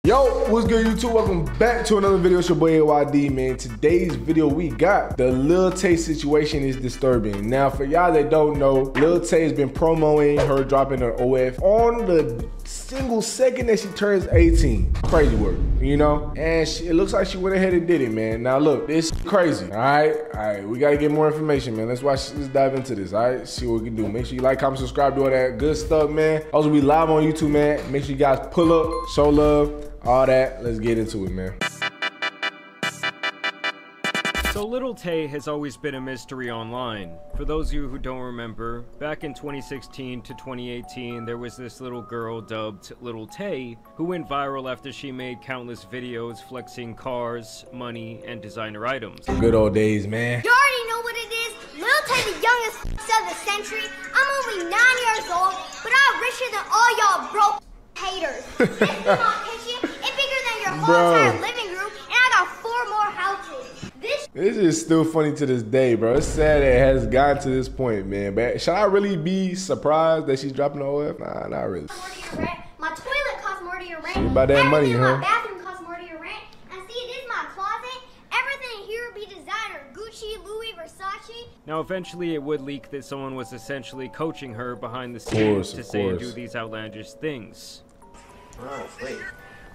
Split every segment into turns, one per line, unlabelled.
Yo, what's good YouTube? Welcome back to another video. It's your boy AYD, man. Today's video we got the Lil Tay situation is disturbing. Now for y'all that don't know, Lil Tay has been promoting her dropping her OF on the single second that she turns 18. Crazy work, you know? And it looks like she went ahead and did it, man. Now look, this is crazy, all right? We gotta get more information, man. Let's dive into this, all right? See what we can do. Make sure you like, comment, subscribe, do all that good stuff, man. Also, we live on YouTube, man. Make sure you guys pull up, show love, all that. Let's get into it, man.
So Lil Tay has always been a mystery online. For those of you who don't remember, back in 2016 to 2018, there was this little girl dubbed Lil Tay who went viral after she made countless videos flexing cars, money, and designer items.
Good old days, man.
You already know what it is. Lil Tay, the youngest of the century. I'm only 9 years old, but I'm richer than all y'all broke haters. This is my kitchen. It's bigger than your whole entire living room, and I got 4 more houses. This
is still funny to this day, bro. It's sad it has gotten to this point, man. But should I really be surprised that she's dropping the OF? Nah, not really.
My toilet costs more to your rent.
Shit about that money, huh?
My bathroom costs more to your rent. And see, this is my closet. Everything here be designer. Gucci, Louis, Versace.
Now, eventually it would leak that someone was essentially coaching her behind the scenes to say and do these outlandish things.
Bro, wait.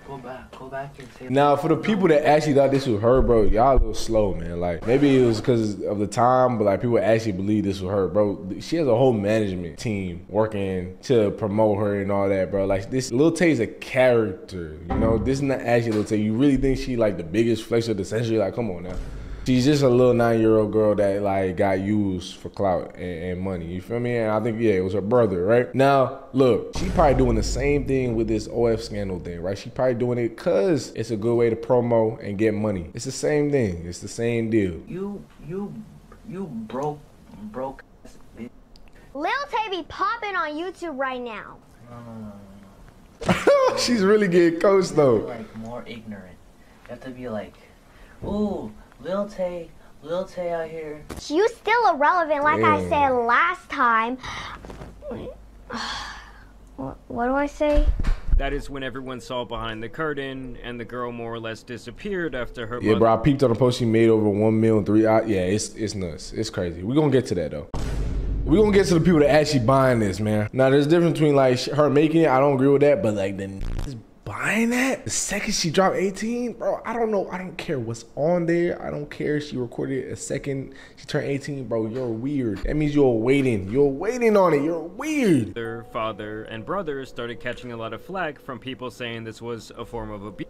Go back and say.
Now, for the people that actually thought this was her, bro, y'all a little slow, man. Like, maybe it was because of the time, but like people actually believe this was her, bro. She has a whole management team working to promote her and all that, bro. Like, this Lil Tay is a character, you know? This is not actually Lil Tay. You really think she like the biggest flex of the century? Like, come on now. She's just a little 9-year-old girl that like got used for clout and money. You feel me? And I think, yeah, it was her brother, right? Now, look, she probably doing the same thing with this OF scandal thing, right? She probably doing it because it's a good way to promo and get money. It's the same thing. It's the same deal.
You broke bitch.
Lil Tay be popping on YouTube right now.
No.
She's really getting coached though.
Like more ignorant. You have to be like, ooh, Lil Tay out here.
You still irrelevant, like I said last time. What do I say?
That is when everyone saw behind the curtain and the girl more or less disappeared after her
mother. Bro, I peeped on the post she made over 1 million, 3 hours. Yeah, it's nuts. It's crazy. We're gonna get to that though. We're gonna get to the people that actually buying this, man. Now, there's a difference between like her making it, I don't agree with that, but like the buying that the second she dropped 18, bro, I don't know. I don't care what's on there. I don't care if she recorded it a second she turned 18, bro. You're weird. That means you're waiting on it. You're weird.
Their father and brother started catching a lot of flack from people saying this was a form of abuse.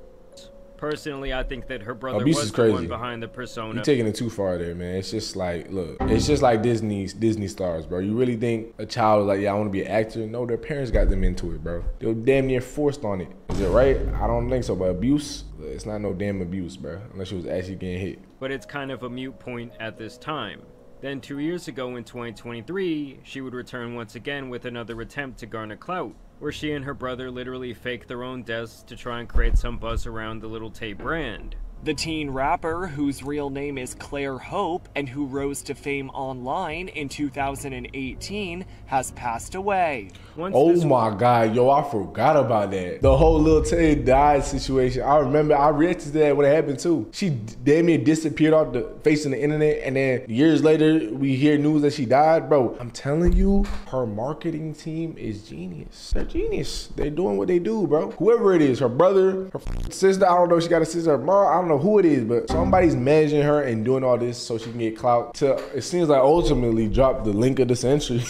Personally, I think that her brother was the one behind the persona.
You're taking it too far there, man. It's just like, look, it's just like Disney stars, bro. You really think a child is like, yeah, I want to be an actor? No, their parents got them into it, bro. They were damn near forced on it. Is it right? I don't think so, but abuse, it's not no damn abuse, bro, unless she was actually getting hit.
But it's kind of a moot point at this time. Then 2 years ago in 2023, she would return once again with another attempt to garner clout, where she and her brother literally faked their own deaths to try and create some buzz around the Lil Tay brand.
The teen rapper, whose real name is Claire Hope and who rose to fame online in 2018, has passed away.
Oh my God, yo, I forgot about that. The whole Lil Tay died situation. I remember, I reacted to that when it happened too. She damn near disappeared off the face of the internet, and then years later, we hear news that she died. Bro, I'm telling you, her marketing team is genius. They're genius. They're doing what they do, bro. Whoever it is, her brother, her sister, I don't know if she got a sister, her mom, I don't know who it is, but somebody's managing her and doing all this so she can get clout to, it seems like, ultimately drop the link of the century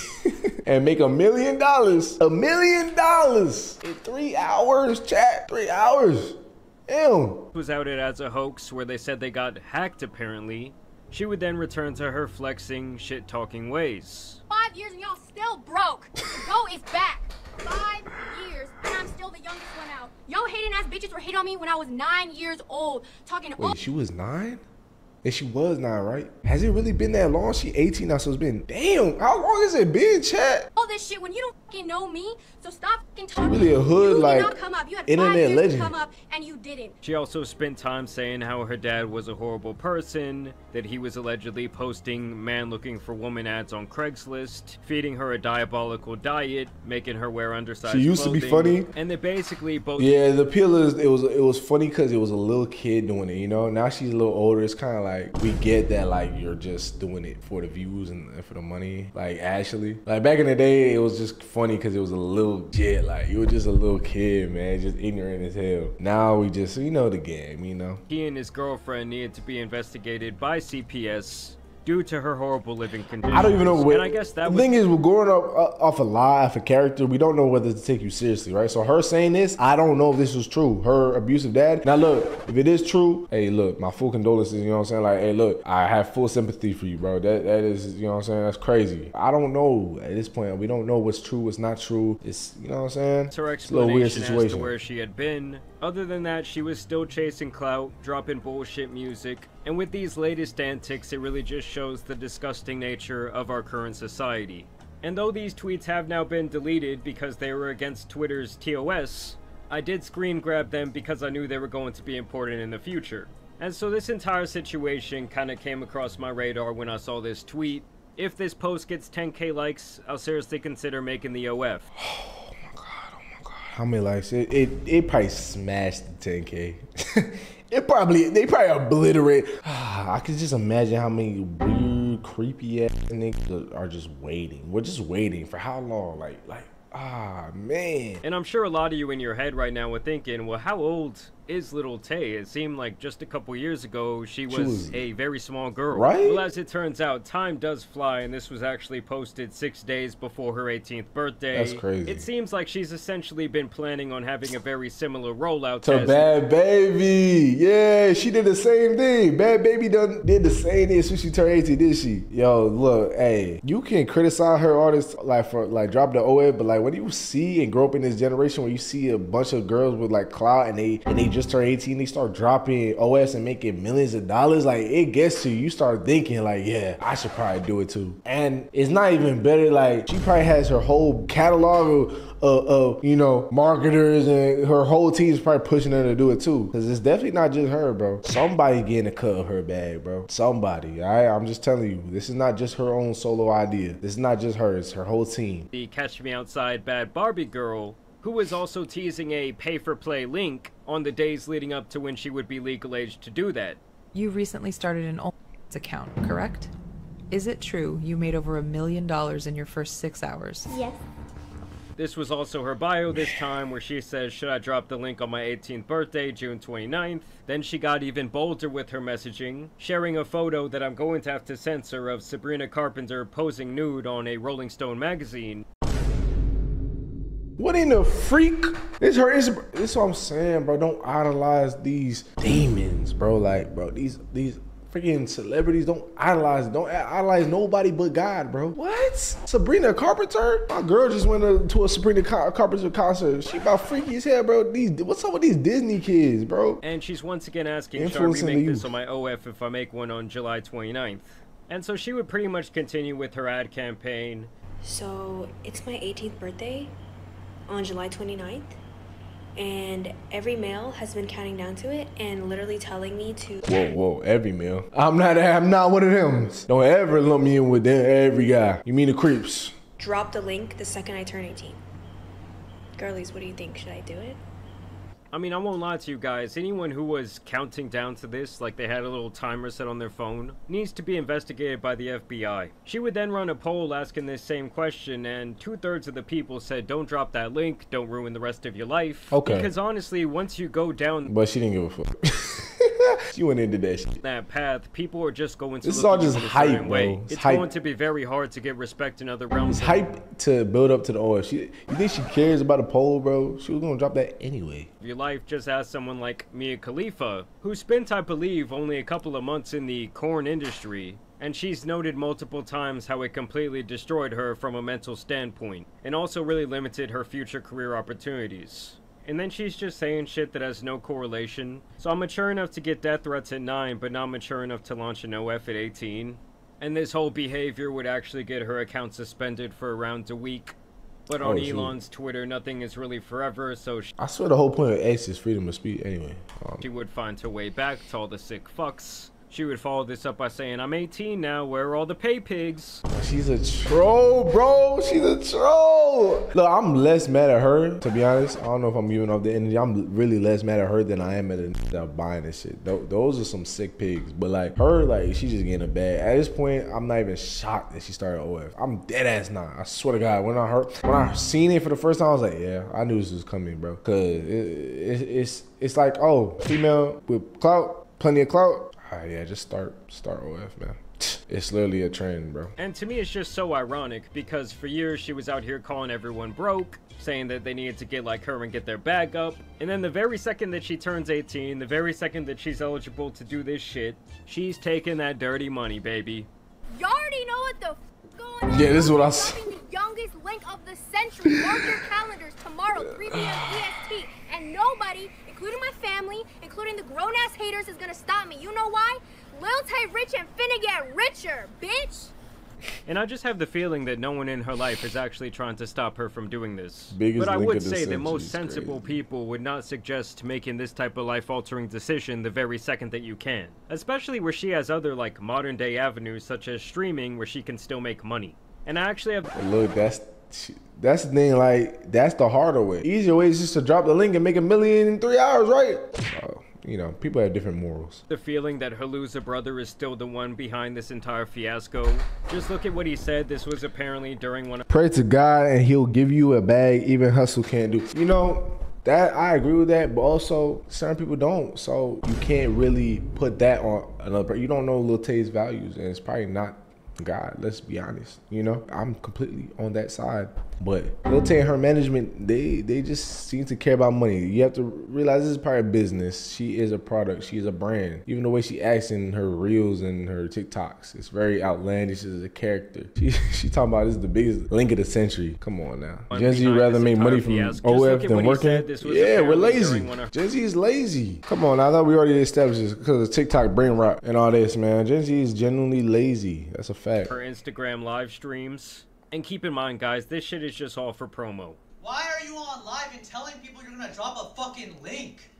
and make $1 million. $1 million in 3 hours, chat. 3 hours. Damn.
It was outed as a hoax where they said they got hacked apparently. She would then return to her flexing, shit-talking ways.
5 years and y'all still broke. The GOAT is back. 5 years and I'm still the youngest one out. Yo hating ass bitches were hating on me when I was 9 years old. Talking.
Wait, she was 9? And she was 9, right? Has it really been that long? She 18 now, so it's been, damn, how long has it been, chat?
All this shit when you don't fucking know me, so stop fucking talking.
Really a hood,
you
like,
did not come up. You had
internet
5 years
legend.
to come up and you didn't.
She also spent time saying how her dad was a horrible person, that he was allegedly posting man looking for woman ads on Craigslist, feeding her a diabolical diet, making her wear undersized
She used
clothing,
to be funny.
and they basically both...
Yeah, the appeal is it was funny because it was a little kid doing it, you know. Now she's a little older. It's kind of like we get that like you're just doing it for the views and for the money. Like Ashley, like back in the day, it was just funny because it was a little kid. Like you were just a little kid, man, just ignorant as hell. Now we just the game, you know.
He and his girlfriend needed to be investigated by CPS due to her horrible living conditions.
I don't even know what.
And I guess that
the thing is, we're going off a lie, off a character. We don't know whether to take you seriously, right? So her saying this, I don't know if this was true. Her abusive dad. Now look, if it is true, hey, look, my full condolences. You know what I'm saying? Like, hey, look, I have full sympathy for you, bro. That is, you know what I'm saying? That's crazy. I don't know at this point. We don't know what's true, what's not true. It's, you know what I'm saying?
It's her
It's a little weird
explanation as to
situation.
where she had been. Other than that, she was still chasing clout, dropping bullshit music, and with these latest antics, it really just shows the disgusting nature of our current society. And though these tweets have now been deleted because they were against Twitter's TOS, I did screen grab them because I knew they were going to be important in the future. And so this entire situation kind of came across my radar when I saw this tweet. If this post gets 10k likes, I'll seriously consider making the OF.
How many likes? It probably smashed the 10K. They probably obliterate. I can just imagine how many weird, creepy ass niggas are just waiting. We're just waiting for how long? Like, man.
And I'm sure a lot of you in your head right now were thinking, well, how old is little Tay? It seemed like just a couple years ago she was a very small girl.
Right?
Well, as it turns out, time does fly, and this was actually posted 6 days before her 18th birthday.
That's crazy.
It seems like she's essentially been planning on having a very similar rollout
To Bad Baby. Yeah, she did the same thing. Bad Baby did the same thing since she turned 18, did she? Yo, look, hey, you can criticize her artists like for like drop the OA, but like when you see and grow up in this generation where you see a bunch of girls with like clout and they just turned 18, they start dropping OS and making millions of dollars, like it gets to you. You start thinking like, yeah, I should probably do it too. And it's not even better, like she probably has her whole catalog of marketers, and her whole team is probably pushing her to do it too. Cause it's definitely not just her, bro. Somebody getting a cut of her bag, bro. Somebody, all right? I'm just telling you, this is not just her own solo idea. This is not just her, it's her whole team.
The Catch Me Outside Bad Barbie girl, who was also teasing a pay-for-play link on the days leading up to when she would be legal age to do that.
You recently started an OMEGLE account, correct? Is it true you made over $1 million in your first 6 hours?
Yes.
This was also her bio this time, where she says, should I drop the link on my 18th birthday, June 29th? Then she got even bolder with her messaging, sharing a photo that I'm going to have to censor of Sabrina Carpenter posing nude on a Rolling Stone magazine.
What in the freak? This is what I'm saying, bro. Don't idolize these demons, bro. Like, bro, these freaking celebrities don't idolize nobody but God, bro. What? Sabrina Carpenter? My girl just went to a Sabrina Carpenter concert. She about freaky as hell, bro. What's up with these Disney kids, bro?
And she's once again asking, should I
Influencing the
remake this
youth.
on my OF if I make one on July 29th? And so she would pretty much continue with her ad campaign.
So it's my 18th birthday on July 29th, and every male has been counting down to it and literally telling me to
Whoa, every male. I'm not one of them. Don't ever lump me in with them, every guy. You mean the creeps?
drop the link the second I turn 18. Girlies, what do you think? Should I do it?
I mean, I won't lie to you guys, anyone who was counting down to this, like they had a little timer set on their phone, needs to be investigated by the FBI. She would then run a poll asking this same question, and 2/3 of the people said, don't drop that link, don't ruin the rest of your life.
Okay.
Because honestly, once you go down
But she didn't give a fuck. She went into that shit.
that path, people are just going to
This is
look
all
at you
just
in a
hype,
certain way.
bro. It's
It's
hype.
going to be very hard to get respect in other realms.
It's hype to build up to the oil. You think she cares about a poll, bro? She was gonna drop that anyway.
Your life, just ask someone like Mia Khalifa, who spent, I believe, only a couple of months in the corn industry, and she's noted multiple times how it completely destroyed her from a mental standpoint, and also really limited her future career opportunities. And then she's just saying shit that has no correlation. So I'm mature enough to get death threats at 9, but not mature enough to launch an OF at 18. And this whole behavior would actually get her account suspended for around a week. But
Oh,
on
shoot.
Elon's Twitter, nothing is really forever, so
I swear the whole point of X is freedom of speech anyway.
she would find her way back to all the sick fucks. She would follow this up by saying, I'm 18 now, where are all the pay pigs?
She's a troll, bro. She's a troll. Look, I'm less mad at her, to be honest. I don't know if I'm giving off the energy. I'm really less mad at her than I am at the buying this shit. Those are some sick pigs. But like her, like she's just getting a bag. At this point, I'm not even shocked that she started OF. I'm dead ass not. I swear to God, when I seen it for the first time, I was like, yeah, I knew this was coming, bro. Cause it's like, oh, female with clout, plenty of clout. Yeah, just start OF, man. It's literally a trend, bro.
And to me, it's just so ironic because for years she was out here calling everyone broke, saying that they needed to get like her and get their bag up. And then the very second that she turns 18, the very second that she's eligible to do this shit, she's taking that dirty money, baby.
You already know what the f going on.
Yeah, this is what I said.
The youngest link of the century. Mark your calendars tomorrow, 3 p.m. EST, and nobody, including my family, including the grown-ass haters, is gonna stop me. You know why? Lil Tay rich and finna get richer, bitch.
And I just have the feeling that no one in her life is actually trying to stop her from doing this.
Biggest
But I
link
would
of the
say that
century
most
is
sensible
crazy.
people would not suggest making this type of life-altering decision the very second that you can. Especially where she has other like modern-day avenues such as streaming where she can still make money. And I actually have...
Look, that's the thing, like, that's the harder way. Easier way is just to drop the link and make $1 million in 3 hours, right? So, you know, people have different morals.
The feeling that her loser brother is still the one behind this entire fiasco. Just look at what he said. This was apparently during one of...
Pray to God and he'll give you a bag even hustle can't do. You know, that I agree with that, but also certain people don't. So you can't really put that on another person. You don't know Lil Tay's values, and it's probably not God, let's be honest. You know, I'm completely on that side. But Lil Tay and her management, they just seem to care about money. You have to realize this is part of business. She is a product. She is a brand. Even the way she acts in her reels and her TikToks, it's very outlandish as a character. She talking about this is the biggest link of the century. Come on now. Gen Z rather make money from OF than working. Yeah, we're lazy. Gen Z is lazy. Come on, I thought we already established this because of TikTok brain rot and all this, man. Gen Z is genuinely lazy. That's a fact.
Her Instagram live streams. And keep in mind, guys, this shit is just all for promo.
Why are you on live and telling people you're gonna drop a fucking link?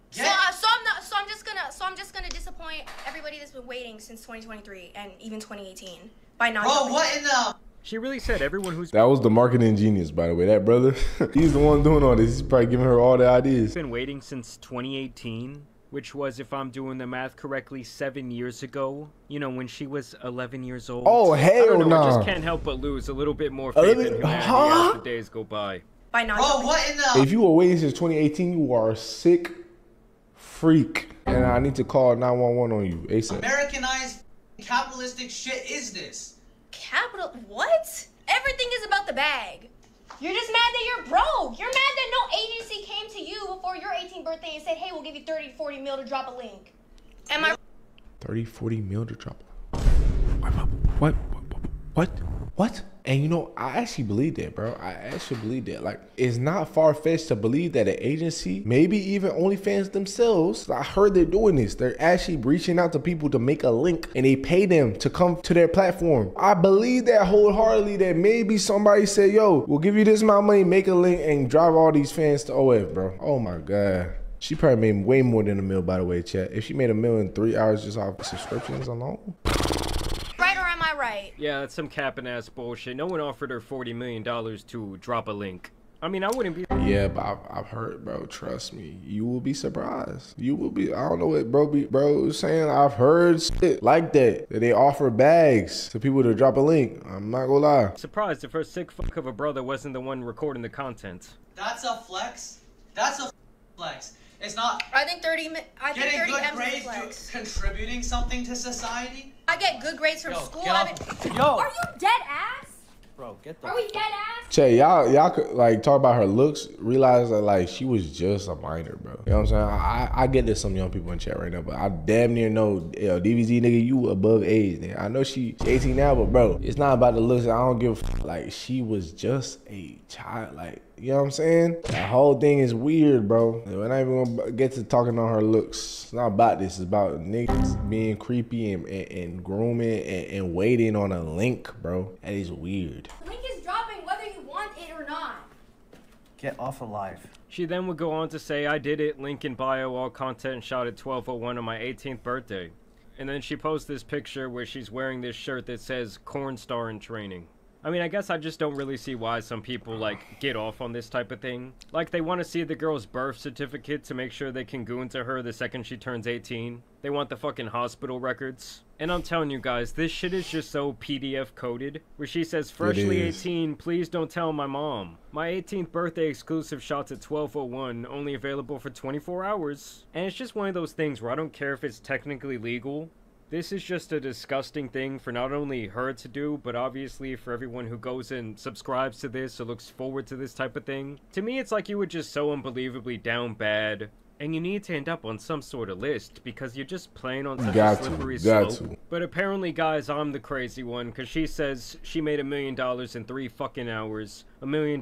So I'm just gonna disappoint everybody that's been waiting since 2023 and even 2018 by not.
Bro, what in the?
She really said everyone who's...
That was the marketing genius, by the way. That brother, he's the one doing all this. He's probably giving her all the ideas.
Been waiting since 2018. Which was, if I'm doing the math correctly, 7 years ago. You know, when she was 11 years old.
Oh, hell no.
I just can't help but lose a little bit more faith in humanity as the days go by.
By not.
Bro, what in the?
If you were waiting since 2018, you are a sick freak. And I need to call 911 on you ASAP.
Americanized capitalistic shit is this?
Capital? What? Everything is about the bag. You're just mad that you're broke. You're mad that no agency came to you before your 18th birthday and said, hey, we'll give you 30, 40 mil to drop a link. Am I
30, 40 mil to drop. What? And you know, I actually believe that, bro. I actually believe that. Like, it's not far-fetched to believe that an agency, maybe even OnlyFans themselves, I heard they're doing this. They're actually reaching out to people to make a link and they pay them to come to their platform. I believe that wholeheartedly that maybe somebody said, yo, we'll give you this amount of money, make a link and drive all these fans to OF, bro. Oh my God. She probably made way more than $1 million, by the way, chat. If she made $1 million in 3 hours just off subscriptions alone.
right or am I right?
Yeah, that's some capping ass bullshit. No one offered her $40 million to drop a link. I mean, I wouldn't be...
Yeah, but I've heard, bro. Trust me. You will be surprised. You will be... I don't know what bro is saying. I've heard shit like that. That they offer bags to people to drop a link. I'm not gonna lie.
Surprised if her sick fuck of a brother wasn't the one recording the content.
That's a flex. That's a flex. It's not...
I think 30
getting
M's
good
is a
grades,
flex.
contributing something to society.
I get good grades from
Yo,
school.
get
I've
off-
been...
Yo.
Are you dead ass?
Bro, get the...
Are we dead ass?
Che, y'all could like talk about her looks, realize that like she was just a minor, bro. You know what I'm saying? I get there's some young people in chat right now, but I damn near know, yo, DVZ nigga, you above age. Nigga. I know she 18 now, but bro, it's not about the looks. I don't give a f. Like, she was just a child. Like, you know what I'm saying? That whole thing is weird, bro. We're not even gonna get to talking on her looks. It's not about this. It's about niggas being creepy and grooming and waiting on a link, bro. That is weird.
The link is dropping whether you want it or
Get off alive.
She then would go on to say, I did it, link in bio, all content shot at 12:01 on my 18th birthday. And then she posts this picture where she's wearing this shirt that says corn star in training. I mean, I guess I just don't really see why some people, like, get off on this type of thing. Like, they want to see the girl's birth certificate to make sure they can goon to her the second she turns 18. They want the fucking hospital records. And I'm telling you guys, this shit is just so PDF coded, where she says, freshly 18, please don't tell my mom. My 18th birthday exclusive shots at 12:01, only available for 24 hours. And it's just one of those things where I don't care if it's technically legal. This is just a disgusting thing for not only her to do, but obviously for everyone who goes and subscribes to this or looks forward to this type of thing. To me, it's like you were just so unbelievably down bad, and you need to end up on some sort of list because you're just playing on such a slippery slope. But apparently, guys, I'm the crazy one because she says she made $1 million in 3 fucking hours. $1 million,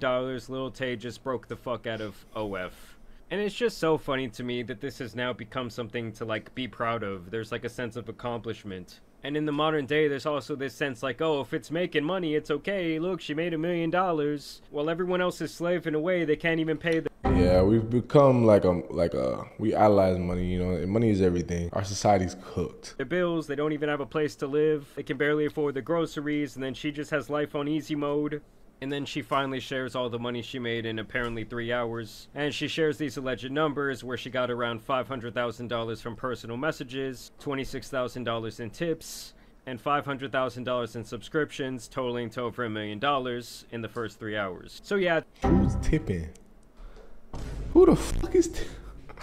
Lil Tay just broke the fuck out of OF. And it's just so funny to me that this has now become something to, like, be proud of. There's, like, a sense of accomplishment. And in the modern day, there's also this sense like, oh, if it's making money, it's okay. Look, she made $1 million. While everyone else is slaving away, they can't even pay the...
Yeah, we've become we idolize money, you know, and money is everything. Our society's cooked.
Their bills, they don't even have a place to live. They can barely afford the groceries, and then she just has life on easy mode. And then she finally shares all the money she made in apparently 3 hours. And she shares these alleged numbers where she got around $500,000 from personal messages, $26,000 in tips, and $500,000 in subscriptions, totaling to over $1 million in the first 3 hours. So yeah.
Who's tipping? Who the fuck is tipping?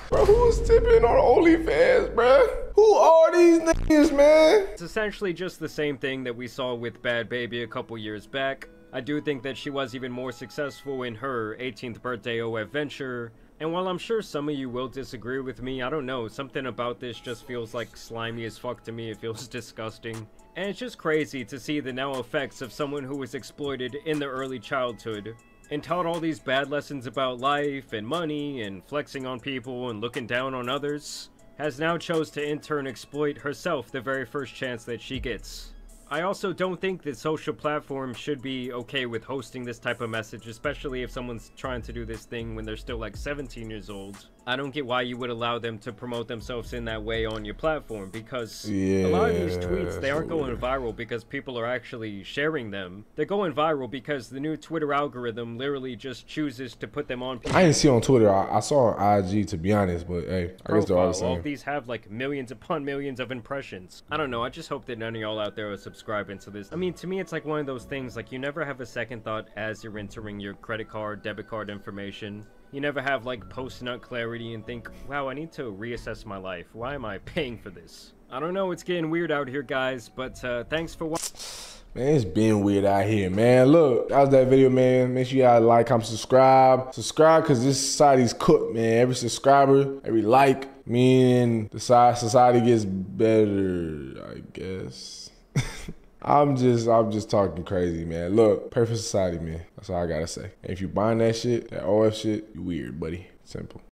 Bro, who's tipping on OnlyFans, bro? Who are these niggas, man?
It's essentially just the same thing that we saw with Bad Baby a couple years back. I do think that she was even more successful in her 18th birthday OF venture. And while I'm sure some of you will disagree with me, I don't know, something about this just feels like slimy as fuck to me. It feels disgusting. And it's just crazy to see the now effects of someone who was exploited in their early childhood and taught all these bad lessons about life and money and flexing on people and looking down on others, has now chose to in turn exploit herself the very first chance that she gets. I also don't think that social platforms should be okay with hosting this type of message, especially if someone's trying to do this thing when they're still like 17 years old. I don't get why you would allow them to promote themselves in that way on your platform, because a lot of these tweets, they aren't going viral because people are actually sharing them. They're going viral because the new Twitter algorithm literally just chooses to put them on.
I didn't see on Twitter. I saw on IG, to be honest, but hey, I guess they're all the same.
All of these have like millions upon millions of impressions. I don't know. I just hope that none of y'all out there are subscribing to this. I mean, to me, it's like one of those things, like you never have a second thought as you're entering your credit card, debit card information. You never have like post-nut clarity and think, wow, I need to reassess my life. Why am I paying for this? I don't know, it's getting weird out here, guys, but thanks for watching.
Man, it's been weird out here, man. Look, that was that video, man. Make sure y'all like, comment, subscribe. Subscribe, because this society's cooked, man. Every subscriber, every like, meaning the society gets better, I guess. I'm just talking crazy, man. Look, perfect society, man. That's all I gotta say. And if you buying that shit, that OF shit, you weird, buddy. Simple.